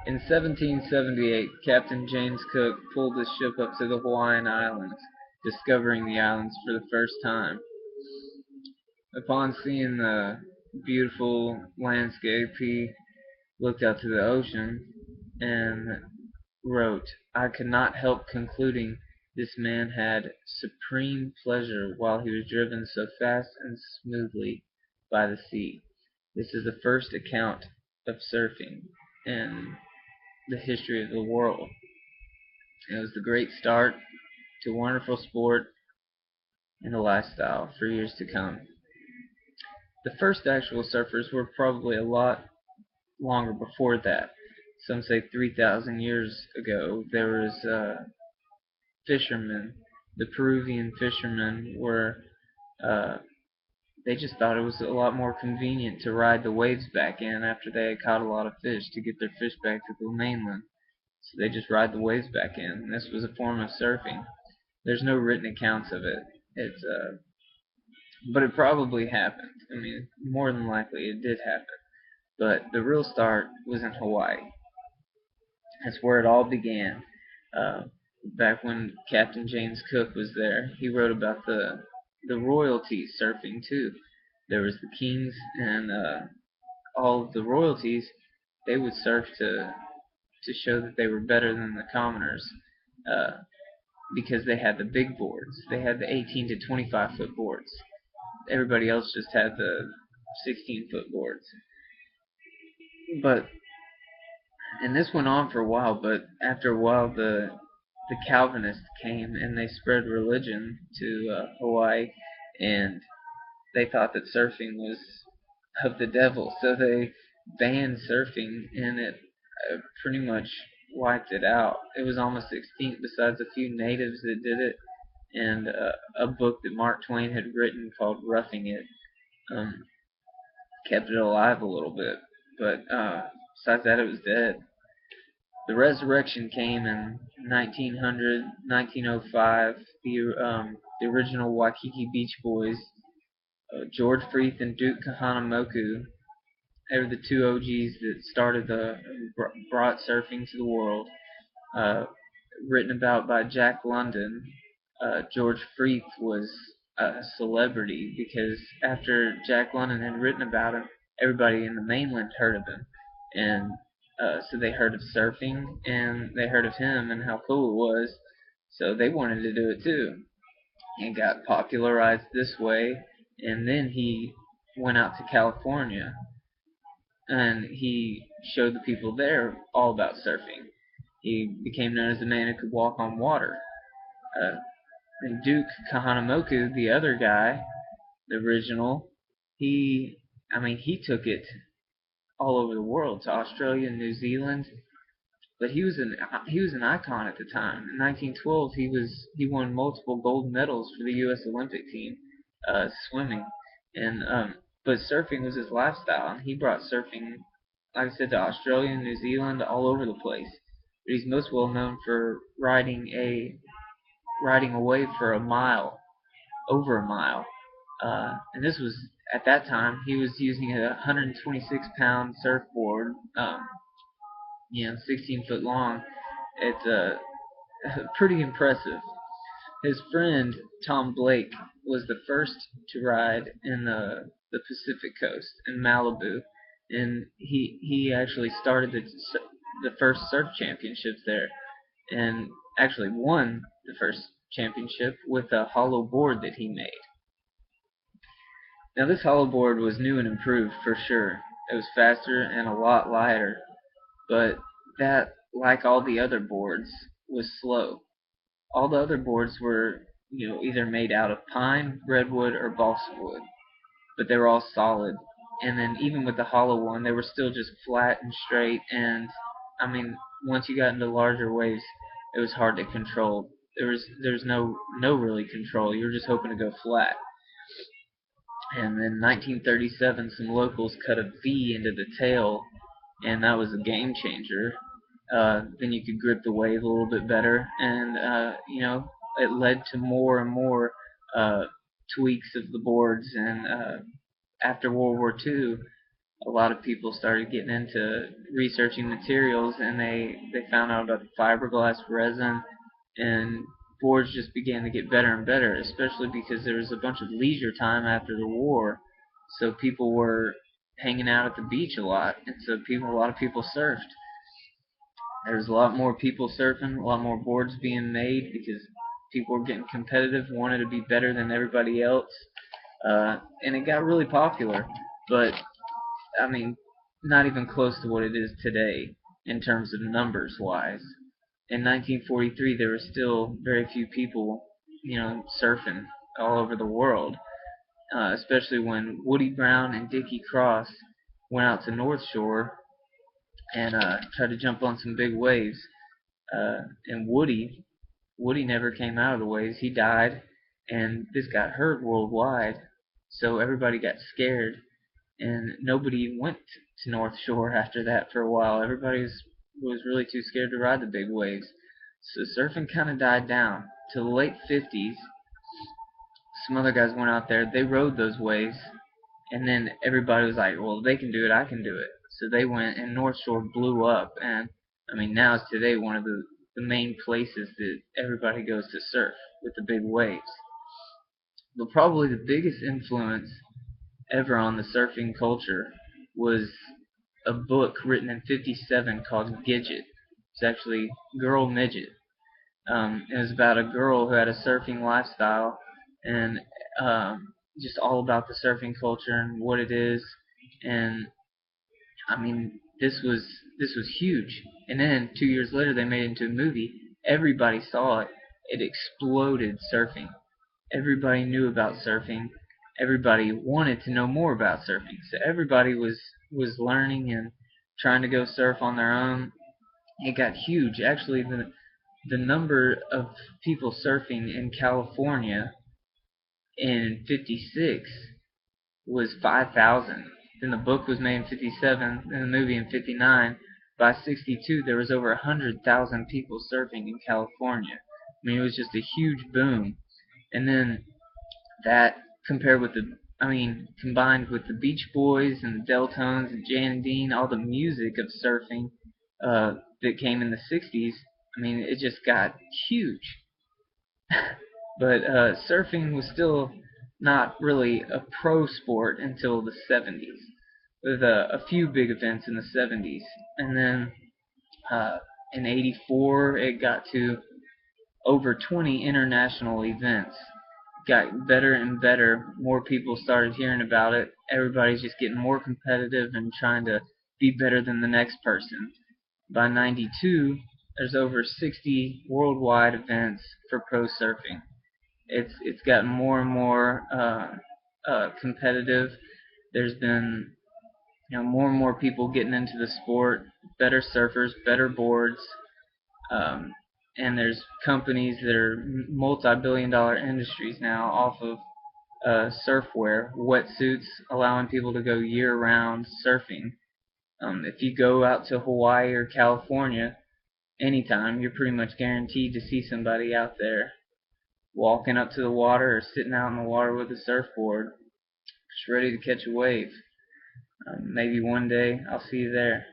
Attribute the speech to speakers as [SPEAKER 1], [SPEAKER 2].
[SPEAKER 1] In 1778, Captain James Cook pulled his ship up to the Hawaiian Islands, discovering the islands for the first time. Upon seeing the beautiful landscape, he looked out to the ocean and wrote, "I could not help concluding this man had supreme pleasure while he was driven so fast and smoothly by the sea. This is the first account of surfing in the history of the world. It was the great start to wonderful sport and a lifestyle for years to come." The first actual surfers were probably a lot longer before that. Some say 3,000 years ago there was fishermen. The Peruvian fishermen were uh, they just thought it was a lot more convenient to ride the waves back in after they had caught a lot of fish to get their fish back to the mainland. So they just ride the waves back in. And this was a form of surfing. There's no written accounts of it. But it probably happened. I mean, more than likely it did happen. But the real start was in Hawaii. That's where it all began. Uh, Back when Captain James Cook was there, he wrote about the royalties surfing too. There was the kings and all of the royalties. They would surf to show that they were better than the commoners uh, because they had the big boards. They had the 18 to 25-foot boards. Everybody else just had the 16-foot boards. But and this went on for a while, but after a while the Calvinists came and they spread religion to Hawaii, and they thought that surfing was of the devil, so they banned surfing, and it pretty much wiped it out. It was almost extinct, besides a few natives that did it, and a book that Mark Twain had written called "Roughing It" um, kept it alive a little bit, but besides that, it was dead. The resurrection came in 1900, 1905. The original Waikiki Beach Boys, George Freeth and Duke Kahanamoku, they were the two OGs that started brought surfing to the world. Uh, Written about by Jack London. George Freeth was a celebrity because after Jack London had written about him, everybody in the mainland heard of him, and so they heard of surfing and they heard of him and how cool it was, so they wanted to do it too, and got popularized this way. And then he went out to California and he showed the people there all about surfing. He became known as the man who could walk on water. Uh, and Duke Kahanamoku, the other guy, the original, he, he took it all over the world to Australia and New Zealand. But he was an icon at the time. In 1912, he won multiple gold medals for the U.S. Olympic team, swimming, and but surfing was his lifestyle, and he brought surfing, like I said, to Australia and New Zealand, all over the place. But he's most well known for riding a wave for a mile, over a mile. And this was at that time he was using a 126-pound surfboard, 16 foot long. It's pretty impressive. His friend Tom Blake was the first to ride in the Pacific Coast in Malibu, and he actually started the first surf championships there, and actually won the first championship with a hollow board that he made. Now this hollow board was new and improved for sure. It was faster and a lot lighter, but that, like all the other boards, was slow. All the other boards were, either made out of pine, redwood, or balsa wood, but they were all solid. And then even with the hollow one, they were still just flat and straight. And once you got into larger waves, it was hard to control. There was no really control. You were just hoping to go flat. And then 1937, some locals cut a V into the tail, and that was a game changer. Then you could grip the wave a little bit better, and it led to more and more uh, tweaks of the boards. And after World War II, a lot of people started getting into researching materials, and they found out about the fiberglass resin, and boards just began to get better and better, especially because there was a bunch of leisure time after the war, so people were hanging out at the beach a lot, and so a lot of people surfed. There's a lot more people surfing, a lot more boards being made because people were getting competitive, wanted to be better than everybody else, and it got really popular. But I mean, not even close to what it is today in terms of numbers wise. In 1943, there were still very few people, surfing all over the world, especially when Woody Brown and Dickie Cross went out to North Shore and tried to jump on some big waves. And Woody never came out of the waves. He died, and this got heard worldwide. So everybody got scared, and nobody went to North Shore after that for a while. Everybody was really too scared to ride the big waves. So surfing kind of died down. To the late 50s, some other guys went out there. They rode those waves, and then everybody was like, "Well, they can do it. I can do it." So they went, and North Shore blew up. And I mean, now it's today one of the main places that everybody goes to surf with the big waves. But probably the biggest influence ever on the surfing culture was a book written in '57 called Gidget. It's actually Girl Midget. It was about a girl who had a surfing lifestyle, and just all about the surfing culture and what it is. And I mean, this was huge. And then 2 years later, they made it into a movie. Everybody saw it. It exploded surfing. Everybody knew about surfing. Everybody wanted to know more about surfing. So everybody was learning and trying to go surf on their own. It got huge. Actually, the number of people surfing in California in '56 was 5,000. Then the book was made in '57, and the movie in '59. By '62, there was over 100,000 people surfing in California. I mean, it was just a huge boom. And then that compared with combined with the Beach Boys and the Deltones and Jan and Dean, all the music of surfing that came in the '60s, I mean, it just got huge. But surfing was still not really a pro sport until the '70s, with a few big events in the '70s, and then uh, in '84 it got to over 20 international events. Got better and better. More people started hearing about it. Everybody's just getting more competitive and trying to be better than the next person. By '92, there's over 60 worldwide events for pro surfing. It's gotten more and more competitive. There's been more and more people getting into the sport, better surfers, better boards, um, and there's companies that are multi-billion-dollar industries now off of surfwear, wetsuits, allowing people to go year-round surfing. If you go out to Hawaii or California anytime, you're pretty much guaranteed to see somebody out there walking up to the water or sitting out in the water with a surfboard, just ready to catch a wave. Maybe one day I'll see you there.